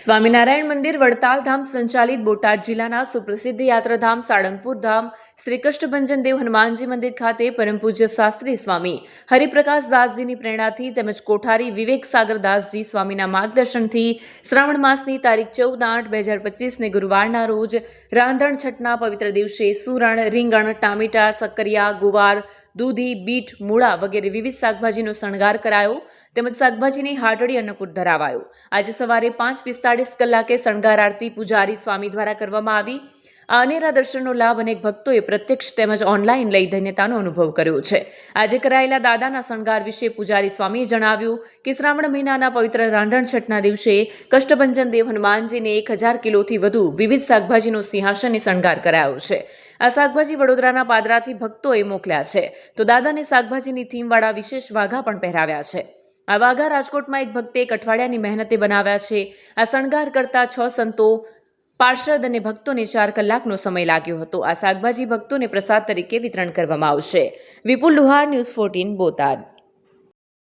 સ્વામિનારાયણ મંદિર વડતાલ ધામ સંચાલિત બોટાદ જિલ્લાના સુપ્રસિદ્ધ યાત્રાધામ સાળંગપુર ધામ શ્રી કષ્ટભંજન દેવ હનુમાનજી મંદિર ખાતે પરમ પૂજ્ય શાસ્ત્રી સ્વામી હરિપ્રકાશ દાસજીની પ્રેરણાથી તેમજ કોઠારી વિવેક સાગર દાસજી સ્વામીના માર્ગદર્શનથી શ્રાવણ માસની તારીખ 14/8/2025ને ગુરુવારના રોજ રાંધણ છઠના પવિત્ર દિવસે સુરણ, રીંગણ, ટામેટા, સક્કરિયા, ગુવાર, દૂધી, બીટ, મૂળા વગેરે વિવિધ શાકભાજીનો શણગાર કરાયો તેમજ શાકભાજીની હાટડી અન્નકૂટ ધરાવાયો. આજે સવારે 5:45 કલાકે શણગાર આરતી પૂજારી સ્વામી દ્વારા કરવામાં આવી. આ અનેરા દર્શનનો લાભ અનેક ભક્તોએ પ્રત્યક્ષ તેમજ ઓનલાઈન લઈ ધન્યતાનો અનુભવ કર્યો છે. આજે કરાયેલા દાદાના શણગાર વિશે પૂજારી સ્વામીએ જણાવ્યું કે શ્રાવણ મહિનાના પવિત્ર રાંધણ છઠના દિવસે કષ્ટભંજન દેવ હનુમાનજીને 1000 કિલોથી વધુ વિવિધ શાકભાજીનો સિંહાસને શણગાર કરાયો છે. આ શાકભાજી વડોદરાના પાદરાથી ભક્તોએ મોકલ્યા છે તો દાદાને શાકભાજીની થીમવાળા વિશેષ વાઘા પણ પહેરાવ્યા છે. આ વાઘા રાજકોટમાં એક ભક્તે 1 અઠવાડિયાની મહેનતે બનાવ્યા છે. આ શણગાર કરતા 6 સંતો, પાર્ષદ અને ભક્તોને 4 કલાકનો સમય લાગ્યો હતો. આ શાકભાજી ભક્તોને પ્રસાદ તરીકે વિતરણ કરવામાં આવશે. વિપુલ લુહાર, ન્યૂઝ 14, બોટાદ.